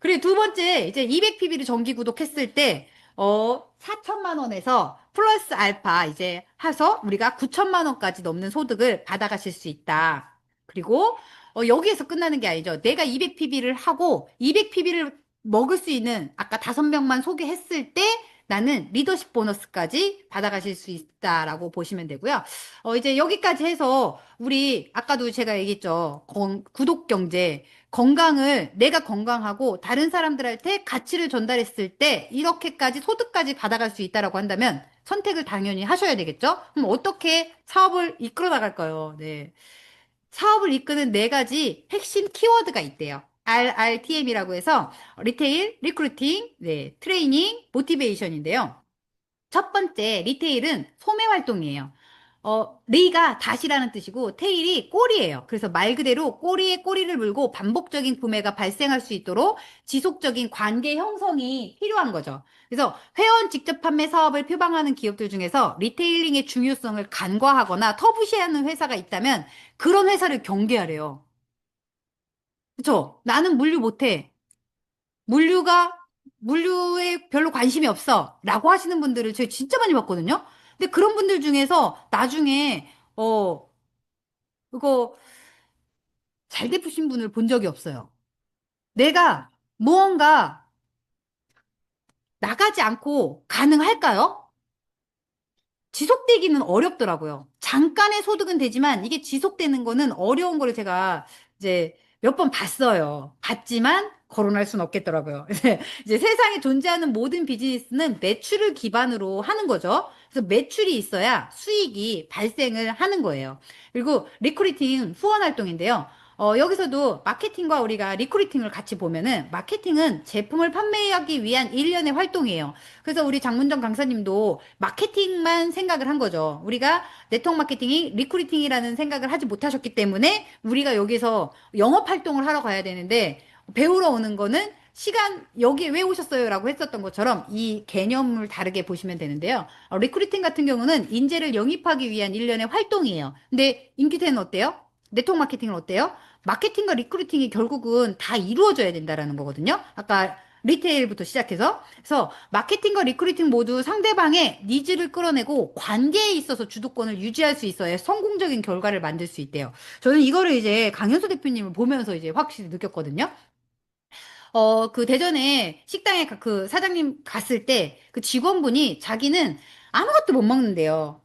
그리고 두 번째, 이제 200pb를 정기 구독했을 때, 4천만 원에서 플러스 알파 이제 해서 우리가 9천만 원까지 넘는 소득을 받아가실 수 있다. 그리고, 여기에서 끝나는 게 아니죠. 내가 200pb를 하고, 200pb를 먹을 수 있는 아까 5명만 소개했을 때, 나는 리더십 보너스까지 받아가실 수 있다라고 보시면 되고요. 이제 여기까지 해서 우리 아까도 제가 얘기했죠. 구독 경제. 건강을 내가 건강하고 다른 사람들한테 가치를 전달했을 때 이렇게까지 소득까지 받아갈 수 있다라고 한다면 선택을 당연히 하셔야 되겠죠? 그럼 어떻게 사업을 이끌어 나갈까요? 네. 사업을 이끄는 4가지 핵심 키워드가 있대요. RRTM이라고 해서 리테일, 리크루팅, 네, 트레이닝, 모티베이션인데요. 첫 번째, 리테일은 소매 활동이에요. 리가 다시라는 뜻이고 테일이 꼬리예요. 그래서 말 그대로 꼬리에 꼬리를 물고 반복적인 구매가 발생할 수 있도록 지속적인 관계 형성이 필요한 거죠. 그래서 회원 직접 판매 사업을 표방하는 기업들 중에서 리테일링의 중요성을 간과하거나 터부시하는 회사가 있다면 그런 회사를 경계하래요. 그쵸? 나는 물류 못해. 물류가, 물류에 별로 관심이 없어. 라고 하시는 분들을 제가 진짜 많이 봤거든요. 근데 그런 분들 중에서 나중에, 그거 잘 베푸신 분을 본 적이 없어요. 내가 무언가 나가지 않고 가능할까요? 지속되기는 어렵더라고요. 잠깐의 소득은 되지만 이게 지속되는 거는 어려운 거를 제가 이제 몇 번 봤어요. 봤지만 거론할 수는 없겠더라고요. 이제 세상에 존재하는 모든 비즈니스는 매출을 기반으로 하는 거죠. 그래서 매출이 있어야 수익이 발생을 하는 거예요. 그리고 리크루팅 후원 활동인데요. 여기서도 마케팅과 우리가 리크루팅을 같이 보면은 마케팅은 제품을 판매하기 위한 일련의 활동이에요. 그래서 우리 장문정 강사님도 마케팅만 생각을 한 거죠. 우리가 네트워크 마케팅이 리크루팅이라는 생각을 하지 못하셨기 때문에 우리가 여기서 영업 활동을 하러 가야 되는데 배우러 오는 거는 시간 여기에 왜 오셨어요라고 했었던 것처럼 이 개념을 다르게 보시면 되는데요. 리크루팅 같은 경우는 인재를 영입하기 위한 일련의 활동이에요. 근데 인기테는 어때요? 네트워크 마케팅은 어때요? 마케팅과 리크루팅이 결국은 다 이루어져야 된다라는 거거든요. 아까 리테일부터 시작해서. 그래서 마케팅과 리크루팅 모두 상대방의 니즈를 끌어내고 관계에 있어서 주도권을 유지할 수 있어야 성공적인 결과를 만들 수 있대요. 저는 이거를 이제 강현수 대표님을 보면서 이제 확실히 느꼈거든요. 그 대전에 식당에 그 사장님 갔을 때 그 직원분이 자기는 아무것도 못 먹는데요.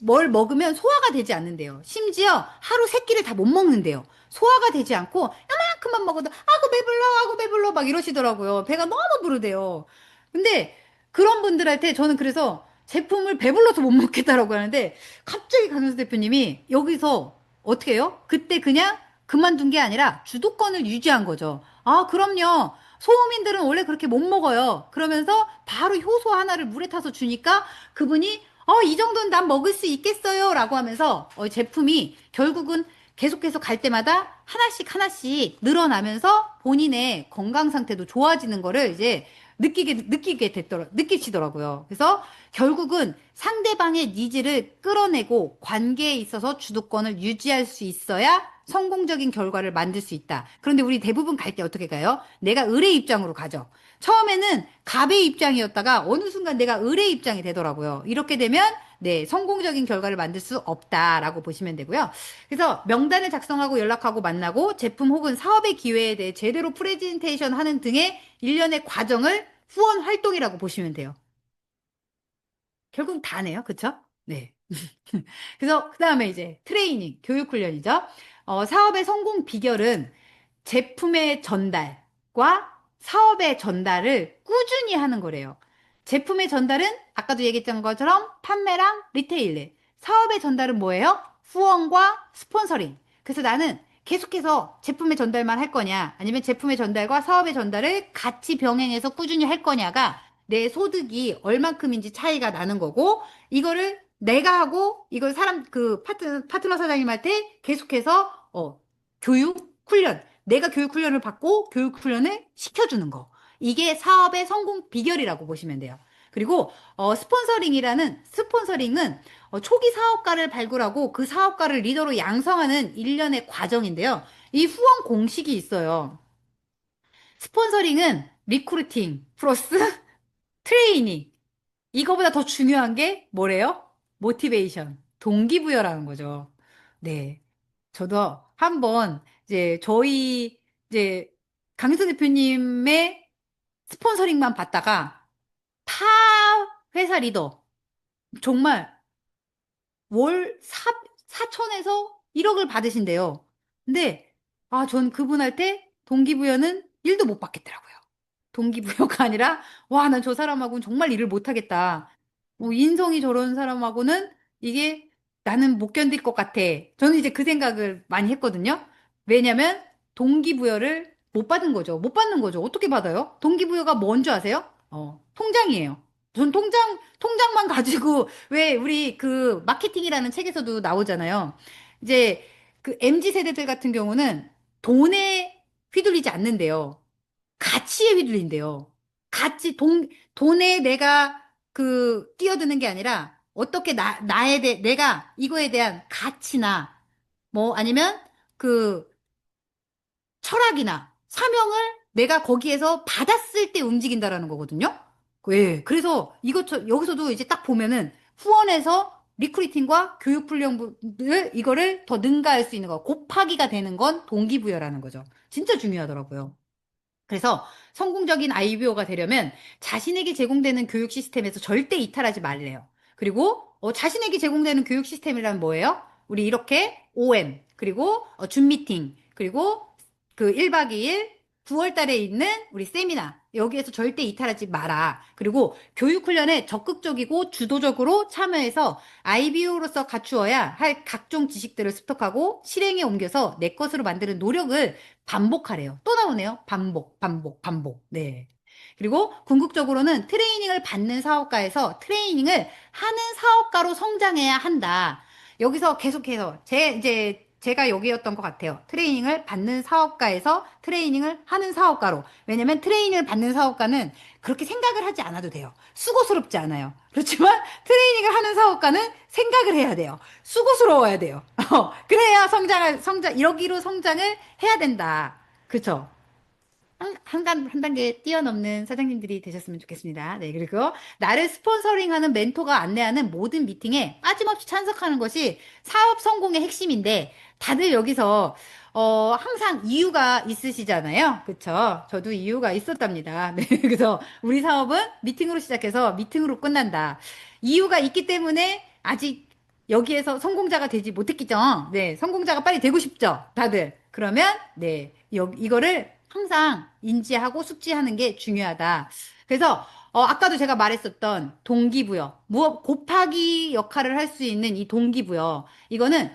뭘 먹으면 소화가 되지 않는데요. 심지어 하루 세 끼를 다 못 먹는데요. 소화가 되지 않고 요만큼만 먹어도 아구 배불러 아구 배불러 막 이러시더라고요. 배가 너무 부르대요. 근데 그런 분들한테 저는 그래서 제품을 배불러서 못 먹겠다라고 하는데 갑자기 강현수 대표님이 여기서 어떻게 해요? 그때 그냥 그만둔 게 아니라 주도권을 유지한 거죠. 아, 그럼요. 소음인들은 원래 그렇게 못 먹어요. 그러면서 바로 효소 하나를 물에 타서 주니까 그분이 이 정도는 난 먹을 수 있겠어요. 라고 하면서 제품이 결국은 계속해서 갈 때마다 하나씩 하나씩 늘어나면서 본인의 건강 상태도 좋아지는 거를 이제 느끼시더라고요. 그래서 결국은 상대방의 니즈를 끌어내고 관계에 있어서 주도권을 유지할 수 있어야 성공적인 결과를 만들 수 있다. 그런데 우리 대부분 갈 때 어떻게 가요? 내가 을의 입장으로 가죠. 처음에는 갑의 입장이었다가 어느 순간 내가 을의 입장이 되더라고요. 이렇게 되면 네, 성공적인 결과를 만들 수 없다라고 보시면 되고요. 그래서 명단을 작성하고 연락하고 만나고 제품 혹은 사업의 기회에 대해 제대로 프레젠테이션 하는 등의 일련의 과정을 후원 활동이라고 보시면 돼요. 결국 다네요. 그쵸? 네. 그래서 그 다음에 이제 트레이닝, 교육 훈련이죠. 사업의 성공 비결은 제품의 전달과 사업의 전달을 꾸준히 하는 거래요. 제품의 전달은 아까도 얘기했던 것처럼 판매랑 리테일. 사업의 전달은 뭐예요? 후원과 스폰서링. 그래서 나는 계속해서 제품의 전달만 할 거냐, 아니면 제품의 전달과 사업의 전달을 같이 병행해서 꾸준히 할 거냐가 내 소득이 얼만큼인지 차이가 나는 거고, 이거를 내가 하고, 이걸 파트너 사장님한테 계속해서, 교육, 훈련. 내가 교육 훈련을 받고 교육 훈련을 시켜주는 거. 이게 사업의 성공 비결이라고 보시면 돼요. 그리고 스폰서링은 초기 사업가를 발굴하고 그 사업가를 리더로 양성하는 일련의 과정인데요. 이 후원 공식이 있어요. 스폰서링은 리크루팅 플러스 트레이닝. 이거보다 더 중요한 게 뭐래요? 모티베이션, 동기부여라는 거죠. 네. 저도 한번 이제 저희 이제 강희서 대표님의 스폰서링만 받다가 타 회사 리더 정말 월 4천에서 1억을 받으신대요. 근데 전 그분한테 동기부여는 1도 못 받겠더라고요. 동기부여가 아니라 와, 난 저 사람하고는 정말 일을 못 하겠다. 인성이 저런 사람하고는 이게 나는 못 견딜 것 같아. 저는 이제 그 생각을 많이 했거든요. 왜냐면 동기부여를 못 받은 거죠. 못 받는 거죠. 어떻게 받아요? 동기부여가 뭔지 아세요? 통장이에요. 전 통장만 가지고, 왜 우리 그 마케팅이라는 책에서도 나오잖아요. 이제 그 MZ 세대들 같은 경우는 돈에 휘둘리지 않는데요. 가치에 휘둘린대요. 돈에 내가 그 뛰어드는 게 아니라 어떻게 내가 이거에 대한 가치나 뭐 아니면 그 철학이나 사명을 내가 거기에서 받았을 때 움직인다라는 거거든요. 예. 그래서 여기서도 이제 딱 보면은 후원해서 리크루팅과 교육 훈련을 이거를 더 능가할 수 있는 거 곱하기가 되는 건 동기부여라는 거죠. 진짜 중요하더라고요. 그래서 성공적인 IBO가 되려면 자신에게 제공되는 교육 시스템에서 절대 이탈하지 말래요. 그리고 자신에게 제공되는 교육 시스템이란 뭐예요? 우리 이렇게 OM, 그리고 줌 미팅, 그리고 그 1박 2일 9월 달에 있는 우리 세미나. 여기에서 절대 이탈하지 마라. 그리고 교육 훈련에 적극적이고 주도적으로 참여해서 IBO로서 갖추어야 할 각종 지식들을 습득하고 실행에 옮겨서 내 것으로 만드는 노력을 반복하래요. 또 나오네요. 반복, 반복, 반복. 네. 그리고 궁극적으로는 트레이닝을 받는 사업가에서 트레이닝을 하는 사업가로 성장해야 한다. 여기서 계속해서 제가 여기였던 것 같아요. 트레이닝을 받는 사업가에서 트레이닝을 하는 사업가로. 왜냐면 트레이닝을 받는 사업가는 그렇게 생각을 하지 않아도 돼요. 수고스럽지 않아요. 그렇지만 트레이닝을 하는 사업가는 생각을 해야 돼요. 수고스러워야 돼요. 그래야 이러기로 성장을 해야 된다. 그쵸? 한 단계 뛰어넘는 사장님들이 되셨으면 좋겠습니다. 네, 그리고 나를 스폰서링하는 멘토가 안내하는 모든 미팅에 빠짐없이 참석하는 것이 사업 성공의 핵심인데, 다들 여기서, 항상 이유가 있으시잖아요. 그쵸? 저도 이유가 있었답니다. 네, 그래서 우리 사업은 미팅으로 시작해서 미팅으로 끝난다. 이유가 있기 때문에 아직 여기에서 성공자가 되지 못했겠죠? 네, 성공자가 빨리 되고 싶죠? 다들. 그러면, 네, 이거를 항상 인지하고 숙지하는 게 중요하다. 그래서 아까도 제가 말했었던 동기부여, 곱하기 역할을 할 수 있는 이 동기부여, 이거는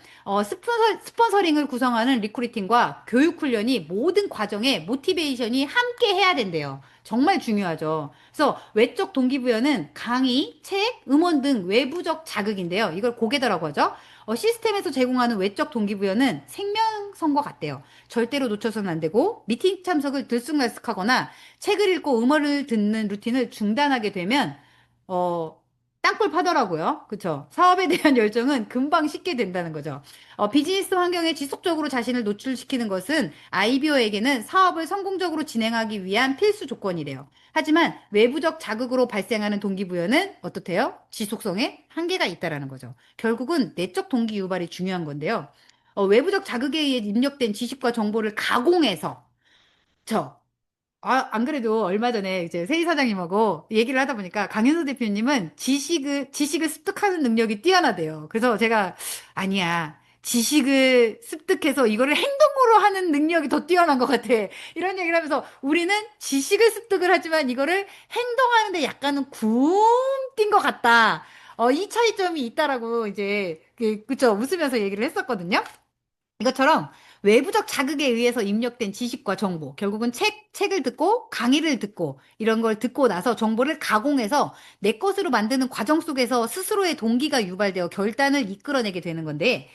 스폰서링을 구성하는 리크루팅과 교육 훈련이 모든 과정에 모티베이션이 함께 해야 된대요. 정말 중요하죠. 그래서 외적 동기부여는 강의, 책, 음원 등 외부적 자극인데요. 이걸 고개더라고 하죠. 시스템에서 제공하는 외적 동기부여는 생명선과 같대요. 절대로 놓쳐서는 안 되고 미팅 참석을 들쑥날쑥하거나 책을 읽고 음원을 듣는 루틴을 중단하게 되면 어 땅굴 파더라고요. 그쵸? 사업에 대한 열정은 금방 식게 된다는 거죠. 비즈니스 환경에 지속적으로 자신을 노출시키는 것은 아이비오에게는 사업을 성공적으로 진행하기 위한 필수 조건이래요. 하지만 외부적 자극으로 발생하는 동기부여는 어떻대요? 지속성에 한계가 있다라는 거죠. 결국은 내적 동기 유발이 중요한 건데요. 외부적 자극에 의해 입력된 지식과 정보를 가공해서 저 안 그래도 얼마 전에 이제 세희 사장님하고 얘기를 하다 보니까 강현수 대표님은 지식을 습득하는 능력이 뛰어나대요. 그래서 제가 아니야. 지식을 습득해서 이거를 행동으로 하는 능력이 더 뛰어난 것 같아. 이런 얘기를 하면서 우리는 지식을 습득을 하지만 이거를 행동하는데 약간은 굼뛴 것 같다. 이 차이점이 있다라고 이제, 그쵸. 웃으면서 얘기를 했었거든요. 이것처럼 외부적 자극에 의해서 입력된 지식과 정보, 결국은 책을 듣고 강의를 듣고 이런 걸 듣고 나서 정보를 가공해서 내 것으로 만드는 과정 속에서 스스로의 동기가 유발되어 결단을 이끌어내게 되는 건데,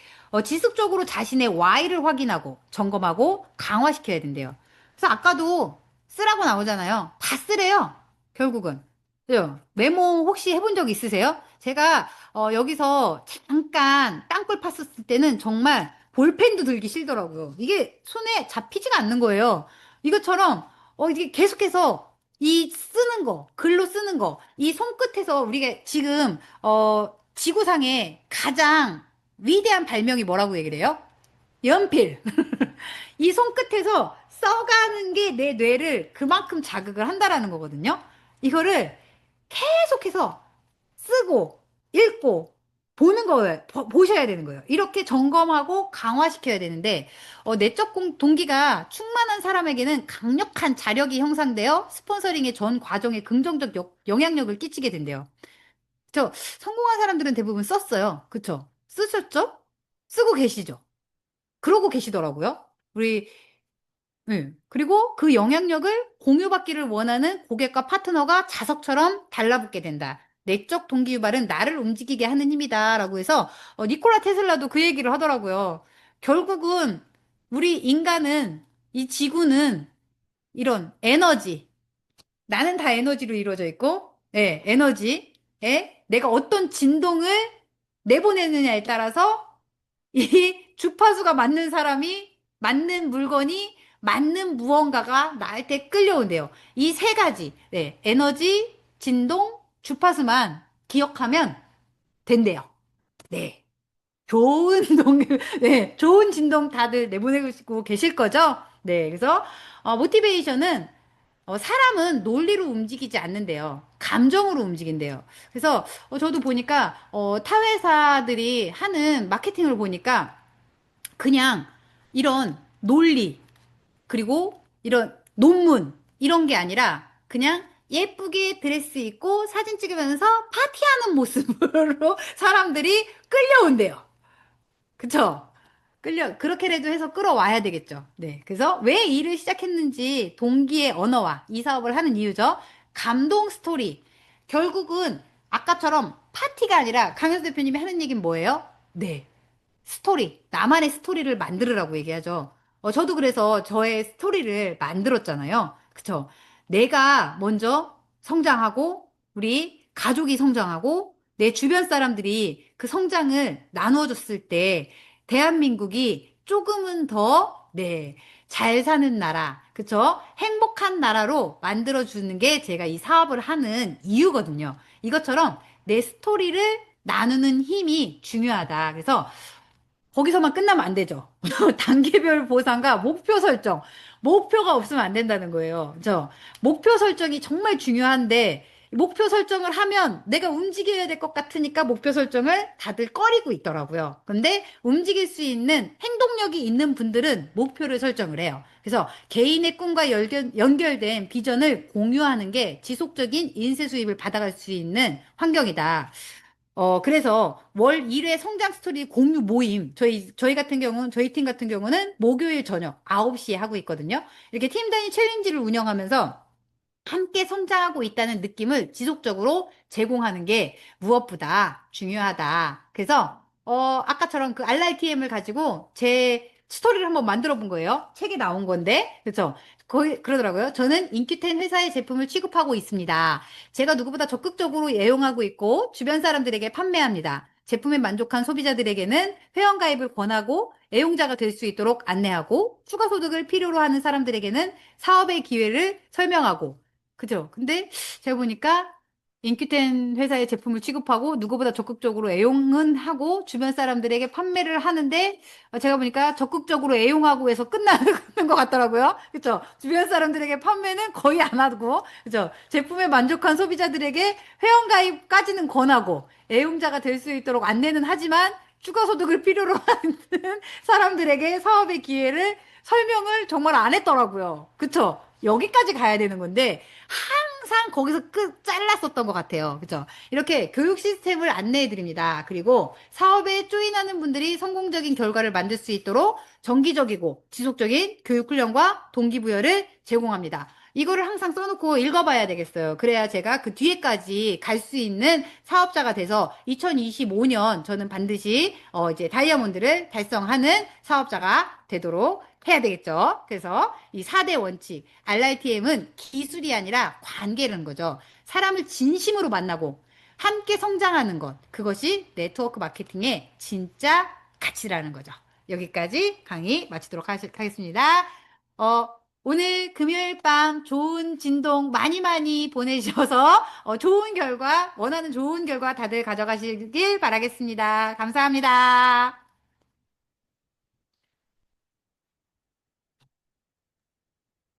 지속적으로 자신의 Y를 확인하고 점검하고 강화시켜야 된대요. 그래서 아까도 쓰라고 나오잖아요. 다 쓰래요. 결국은. 그죠? 메모 혹시 해본 적 있으세요? 제가 여기서 잠깐 땅굴 팠었을 때는 정말 볼펜도 들기 싫더라고요. 이게 손에 잡히지가 않는 거예요. 이것처럼 이게 계속해서 이 쓰는 거, 글로 쓰는 거, 이 손끝에서 우리가 지금 지구상에 가장 위대한 발명이 뭐라고 얘기를 해요? 연필. 이 손끝에서 써가는 게 내 뇌를 그만큼 자극을 한다라는 거거든요. 이거를 계속해서 쓰고 읽고 보는 거예요. 보셔야 되는 거예요. 이렇게 점검하고 강화시켜야 되는데 내적 동기가 충만한 사람에게는 강력한 자력이 형성되어 스폰서링의 전 과정에 긍정적 영향력을 끼치게 된대요. 성공한 사람들은 대부분 썼어요. 그쵸? 쓰셨죠? 쓰고 계시죠? 그러고 계시더라고요. 우리 네. 그리고 그 영향력을 공유받기를 원하는 고객과 파트너가 자석처럼 달라붙게 된다. 내적 동기유발은 나를 움직이게 하는 힘이다. 라고 해서 니콜라 테슬라도 그 얘기를 하더라고요. 결국은 우리 인간은, 이 지구는 이런 에너지, 나는 다 에너지로 이루어져 있고, 네, 에너지에 내가 어떤 진동을 내보내느냐에 따라서 이 주파수가 맞는 사람이, 맞는 물건이, 맞는 무언가가 나한테 끌려온대요. 이 세 가지, 네, 에너지, 진동, 주파수만 기억하면 된대요. 네. 좋은 네, 좋은 진동 다들 내보내고 계실 거죠? 네, 그래서, 모티베이션은, 사람은 논리로 움직이지 않는데요. 감정으로 움직인대요. 그래서, 저도 보니까, 타 회사들이 하는 마케팅을 보니까, 그냥 이런 논리, 그리고 이런 논문, 이런 게 아니라 그냥 예쁘게 드레스 입고 사진 찍으면서 파티하는 모습으로 사람들이 끌려온대요. 그쵸? 그렇게라도 해서 끌어와야 되겠죠. 네. 그래서 왜 일을 시작했는지 동기의 언어와 이 사업을 하는 이유죠. 감동 스토리. 결국은 아까처럼 파티가 아니라 강현수 대표님이 하는 얘기는 뭐예요? 네. 스토리, 나만의 스토리를 만들으라고 얘기하죠. 저도 그래서 저의 스토리를 만들었잖아요. 그쵸? 내가 먼저 성장하고, 우리 가족이 성장하고, 내 주변 사람들이 그 성장을 나누어 줬을 때, 대한민국이 조금은 더, 네, 잘 사는 나라, 그쵸? 행복한 나라로 만들어주는 게 제가 이 사업을 하는 이유거든요. 이것처럼 내 스토리를 나누는 힘이 중요하다. 그래서 거기서만 끝나면 안 되죠. 단계별 보상과 목표 설정. 목표가 없으면 안 된다는 거예요. 그죠? 목표 설정이 정말 중요한데, 목표 설정을 하면 내가 움직여야 될 것 같으니까 목표 설정을 다들 꺼리고 있더라고요. 근데 움직일 수 있는 행동력이 있는 분들은 목표를 설정을 해요. 그래서 개인의 꿈과 연결된 비전을 공유하는 게 지속적인 인쇄 수입을 받아갈 수 있는 환경이다. 그래서 월 1회 성장 스토리 공유 모임, 저희 같은 경우는, 저희 팀 같은 경우는 목요일 저녁 9시에 하고 있거든요. 이렇게 팀 단위 챌린지를 운영하면서 함께 성장하고 있다는 느낌을 지속적으로 제공하는 게 무엇보다 중요하다. 그래서, 아까처럼 그 RITM을 가지고 제 스토리를 한번 만들어 본 거예요. 책에 나온 건데. 그렇죠? 거의 그러더라고요. 저는 인큐텐 회사의 제품을 취급하고 있습니다. 제가 누구보다 적극적으로 애용하고 있고 주변 사람들에게 판매합니다. 제품에 만족한 소비자들에게는 회원가입을 권하고 애용자가 될 수 있도록 안내하고 추가 소득을 필요로 하는 사람들에게는 사업의 기회를 설명하고 그죠? 근데 제가 보니까 인큐텐 회사의 제품을 취급하고 누구보다 적극적으로 애용은 하고 주변 사람들에게 판매를 하는데 제가 보니까 적극적으로 애용하고 해서 끝나는 것 같더라고요. 그죠? 주변 사람들에게 판매는 거의 안 하고 그죠? 제품에 만족한 소비자들에게 회원가입까지는 권하고 애용자가 될 수 있도록 안내는 하지만 추가 소득을 필요로 하는 사람들에게 사업의 기회를 설명을 정말 안 했더라고요. 그쵸? 여기까지 가야 되는 건데 항상 거기서 잘랐었던 것 같아요. 그죠? 이렇게 교육 시스템을 안내해 드립니다. 그리고 사업에 조인하는 분들이 성공적인 결과를 만들 수 있도록 정기적이고 지속적인 교육 훈련과 동기부여를 제공합니다. 이거를 항상 써놓고 읽어봐야 되겠어요. 그래야 제가 그 뒤에까지 갈 수 있는 사업자가 돼서 2025년 저는 반드시 이제 다이아몬드를 달성하는 사업자가 되도록 해야 되겠죠. 그래서 이 4대 원칙, RITM은 기술이 아니라 관계라는 거죠. 사람을 진심으로 만나고 함께 성장하는 것. 그것이 네트워크 마케팅의 진짜 가치라는 거죠. 여기까지 강의 마치도록 하겠습니다. 어, 오늘 금요일 밤 좋은 진동 많이 많이 보내주셔서 좋은 결과, 원하는 좋은 결과 다들 가져가시길 바라겠습니다. 감사합니다.